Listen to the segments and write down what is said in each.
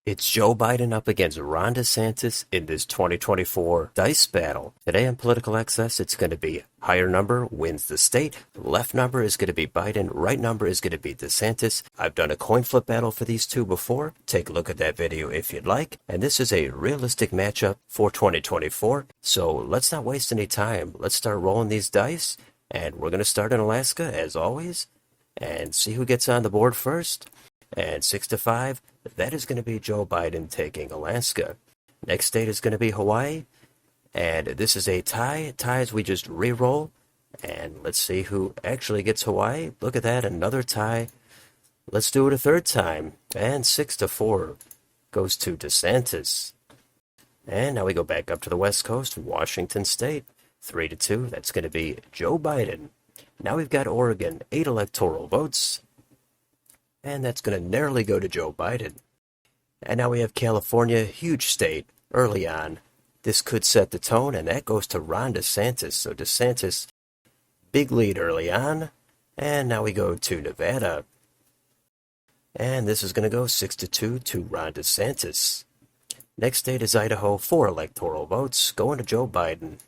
It's Joe Biden up against Ron DeSantis in this 2024 dice battle. Today on Political Access, it's going to be higher number wins the state, left number is going to be Biden, right number is going to be DeSantis. I've done a coin flip battle for these two before. Take a look at that video if you'd like. And this is a realistic matchup for 2024. So let's not waste any time. Let's start rolling these dice. And we're going to start in Alaska, as always, and see who gets on the board first. And 6-5, that is going to be Joe Biden taking Alaska. Next state is going to be Hawaii. And this is a tie. Ties we just re-roll. And let's see who actually gets Hawaii. Look at that, another tie. Let's do it a third time. And 6-4 goes to DeSantis. And now we go back up to the West Coast, Washington State. 3-2, that's going to be Joe Biden. Now we've got Oregon, 8 electoral votes. And that's going to narrowly go to Joe Biden. And now we have California, huge state, early on. This could set the tone, and that goes to Ron DeSantis. So DeSantis, big lead early on. And now we go to Nevada. And this is going to go 6-2 to Ron DeSantis. Next state is Idaho, 4 electoral votes, going to Joe Biden.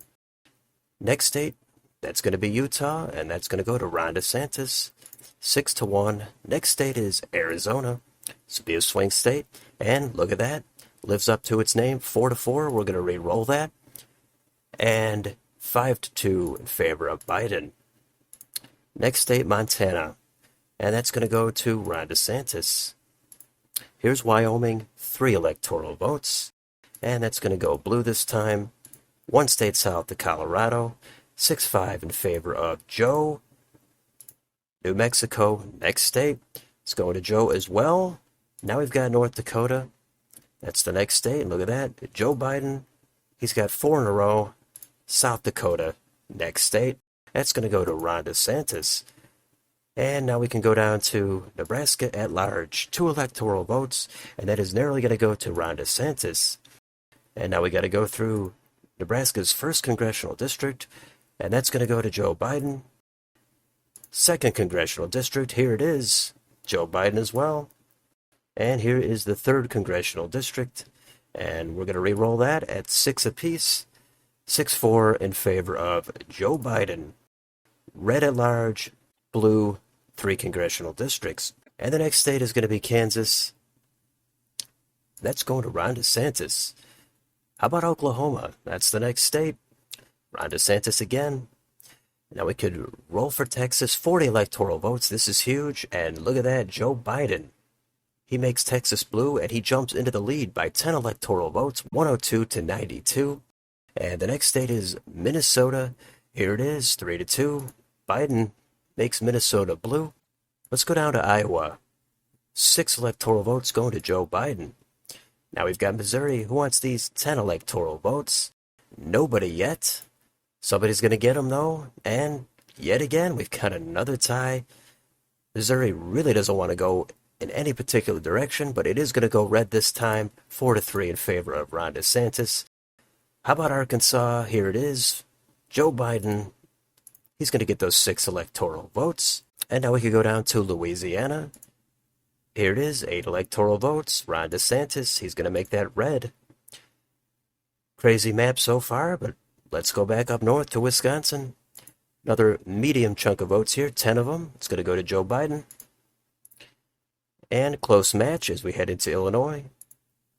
Next state, that's going to be Utah, and that's going to go to Ron DeSantis. 6-1. Next state is Arizona. This will be a swing state. And look at that. Lives up to its name. 4-4. We're going to re-roll that. And 5-2 in favor of Biden. Next state, Montana. And that's going to go to Ron DeSantis. Here's Wyoming. 3 electoral votes. And that's going to go blue this time. 1 state south to Colorado. 6-5 in favor of Joe. New Mexico, next state. It's going to Joe as well. Now we've got North Dakota. That's the next state. Look at that. Joe Biden. He's got 4 in a row. South Dakota, next state. That's going to go to Ron DeSantis. And now we can go down to Nebraska at large. 2 electoral votes. And that is narrowly going to go to Ron DeSantis. And now we got to go through Nebraska's 1st congressional district. And that's going to go to Joe Biden. 2nd congressional district, here it is, Joe Biden as well. And here is the 3rd congressional district, and we're going to re-roll that at 6 apiece. 6-4 in favor of Joe Biden. Red at large, blue, 3 congressional districts. And the next state is going to be Kansas. That's going to Ron DeSantis. How about Oklahoma? That's the next state. Ron DeSantis again. Now we could roll for Texas, 40 electoral votes. This is huge. And look at that, Joe Biden. He makes Texas blue, and he jumps into the lead by 10 electoral votes, 102 to 92. And the next state is Minnesota. Here it is, 3-2. Biden makes Minnesota blue. Let's go down to Iowa. 6 electoral votes going to Joe Biden. Now we've got Missouri. Who wants these 10 electoral votes? Nobody yet. Somebody's going to get them, though. And yet again, we've got another tie. Missouri really doesn't want to go in any particular direction, but it is going to go red this time. 4-3 in favor of Ron DeSantis. How about Arkansas? Here it is. Joe Biden. He's going to get those 6 electoral votes. And now we can go down to Louisiana. Here it is. 8 electoral votes. Ron DeSantis. He's going to make that red. Crazy map so far, but let's go back up north to Wisconsin. Another medium chunk of votes here, 10 of them. It's going to go to Joe Biden. And close match as we head into Illinois.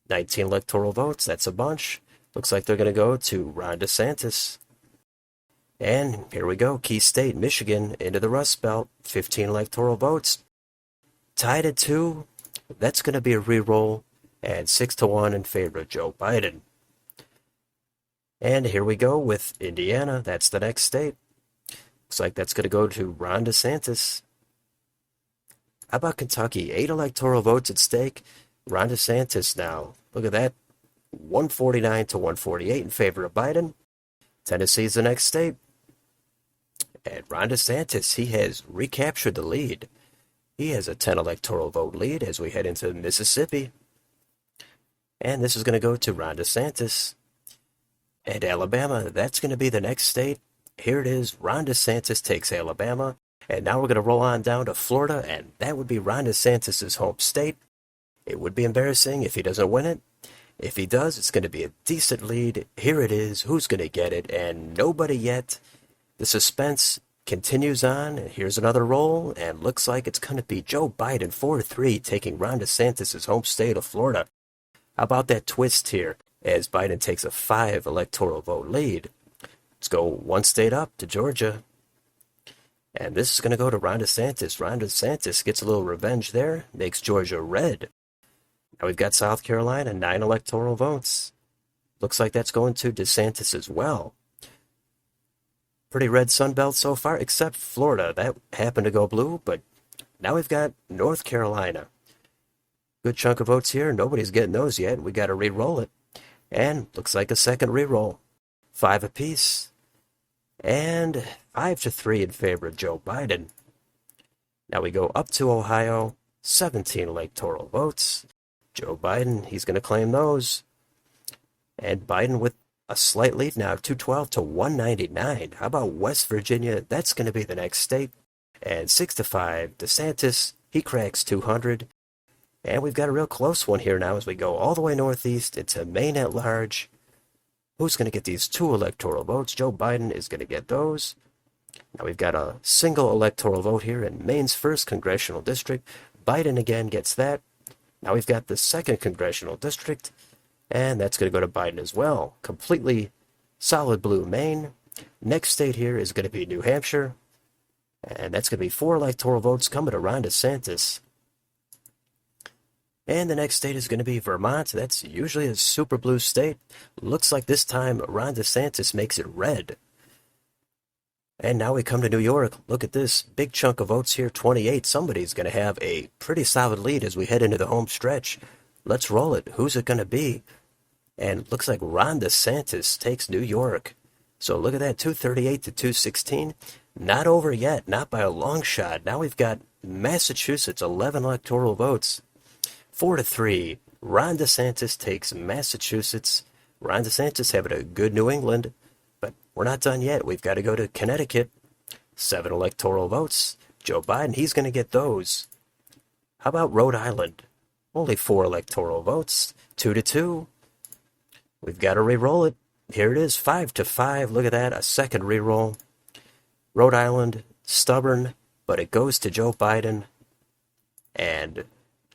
19 electoral votes, that's a bunch. Looks like they're going to go to Ron DeSantis. And here we go, key state, Michigan, into the Rust Belt. 15 electoral votes. Tied at 2. That's going to be a re-roll. And 6-1 in favor of Joe Biden. And here we go with Indiana. That's the next state. Looks like that's going to go to Ron DeSantis. How about Kentucky? 8 electoral votes at stake. Ron DeSantis now. Look at that. 149 to 148 in favor of Biden. Tennessee's the next state. And Ron DeSantis, he has recaptured the lead. He has a 10 electoral vote lead as we head into Mississippi. And this is going to go to Ron DeSantis. And Alabama, that's going to be the next state. Here it is. Ron DeSantis takes Alabama. And now we're going to roll on down to Florida, and that would be Ron DeSantis' home state. It would be embarrassing if he doesn't win it. If he does, it's going to be a decent lead. Here it is. Who's going to get it? And nobody yet. The suspense continues on. Here's another roll, and looks like it's going to be Joe Biden 4-3 taking Ron DeSantis' home state of Florida. How about that twist here as Biden takes a 5 electoral vote lead? Let's go one state up to Georgia. And this is going to go to Ron DeSantis. Ron DeSantis gets a little revenge there, makes Georgia red. Now we've got South Carolina, 9 electoral votes. Looks like that's going to DeSantis as well. Pretty red Sunbelt so far, except Florida. That happened to go blue, but now we've got North Carolina. Good chunk of votes here. Nobody's getting those yet. We got to re-roll it. And looks like a second re-roll. 5 apiece. And 5-3 in favor of Joe Biden. Now we go up to Ohio. 17 electoral votes. Joe Biden, he's going to claim those. And Biden with a slight lead now, 212 to 199. How about West Virginia? That's going to be the next state. And 6-5, DeSantis, he cracks 200. And we've got a real close one here now as we go all the way northeast into Maine at large. Who's going to get these 2 electoral votes? Joe Biden is going to get those. Now we've got a single electoral vote here in Maine's 1st congressional district. Biden again gets that. Now we've got the 2nd congressional district, and that's going to go to Biden as well. Completely solid blue Maine. Next state here is going to be New Hampshire, and that's going to be 4 electoral votes coming to Ron DeSantis. And the next state is going to be Vermont. That's usually a super blue state. Looks like this time Ron DeSantis makes it red. And now we come to New York. Look at this. Big chunk of votes here, 28. Somebody's going to have a pretty solid lead as we head into the home stretch. Let's roll it. Who's it going to be? And it looks like Ron DeSantis takes New York. So look at that, 238 to 216. Not over yet, not by a long shot. Now we've got Massachusetts, 11 electoral votes. 4-3. Ron DeSantis takes Massachusetts. Ron DeSantis having a good New England. But we're not done yet. We've got to go to Connecticut. 7 electoral votes. Joe Biden, he's going to get those. How about Rhode Island? Only 4 electoral votes. 2-2. We've got to re-roll it. Here it is, 5-5. Look at that, a second re-roll. Rhode Island, stubborn, but it goes to Joe Biden. And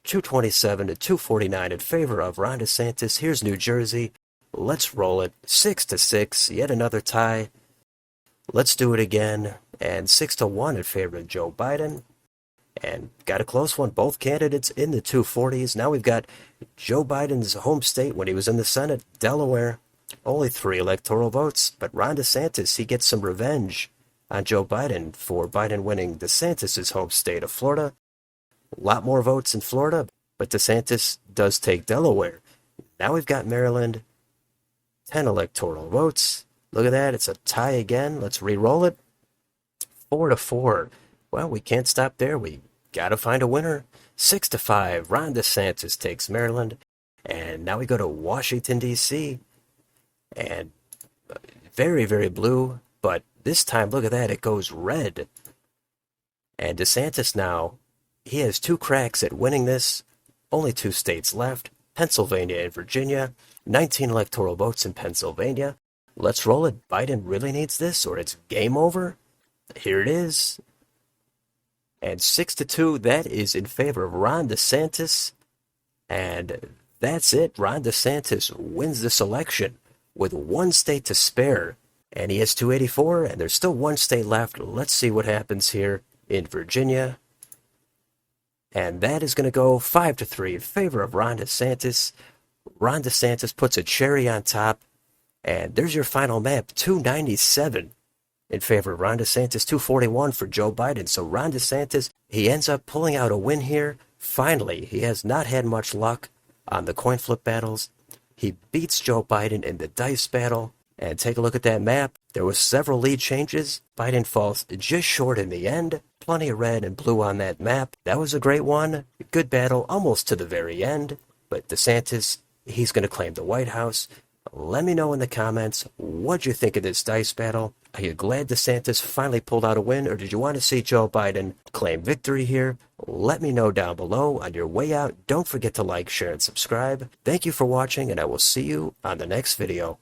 227 to 249 in favor of Ron DeSantis. Here's New Jersey. Let's roll it. 6-6. Yet another tie. Let's do it again. And 6-1 in favor of Joe Biden. And got a close one. Both candidates in the 240s. Now we've got Joe Biden's home state when he was in the Senate, Delaware. Only 3 electoral votes. But Ron DeSantis, he gets some revenge on Joe Biden for Biden winning DeSantis' home state of Florida. A lot more votes in Florida, but DeSantis does take Delaware. Now we've got Maryland, 10 electoral votes. Look at that, it's a tie again. Let's re-roll it. 4-4. Well, we can't stop there. We got to find a winner. 6-5. Ron DeSantis takes Maryland. And now we go to Washington, D.C. And very, very blue. But this time, look at that, it goes red. And DeSantis now, he has 2 cracks at winning this. Only 2 states left, Pennsylvania and Virginia. 19 electoral votes in Pennsylvania. Let's roll it. Biden really needs this, or it's game over. Here it is. And 6-2, that is in favor of Ron DeSantis. And that's it. Ron DeSantis wins this election with 1 state to spare. And he has 284, and there's still 1 state left. Let's see what happens here in Virginia. And that is going to go 5-3 in favor of Ron DeSantis. Ron DeSantis puts a cherry on top. And there's your final map, 297 in favor of Ron DeSantis, 241 for Joe Biden. So Ron DeSantis, he ends up pulling out a win here. Finally, he has not had much luck on the coin flip battles. He beats Joe Biden in the dice battle. And take a look at that map. There were several lead changes. Biden falls just short in the end. Plenty of red and blue on that map. That was a great one. Good battle almost to the very end. But DeSantis, he's going to claim the White House. Let me know in the comments what you think of this dice battle. Are you glad DeSantis finally pulled out a win, or did you want to see Joe Biden claim victory here? Let me know down below. On your way out, don't forget to like, share, and subscribe. Thank you for watching, and I will see you on the next video.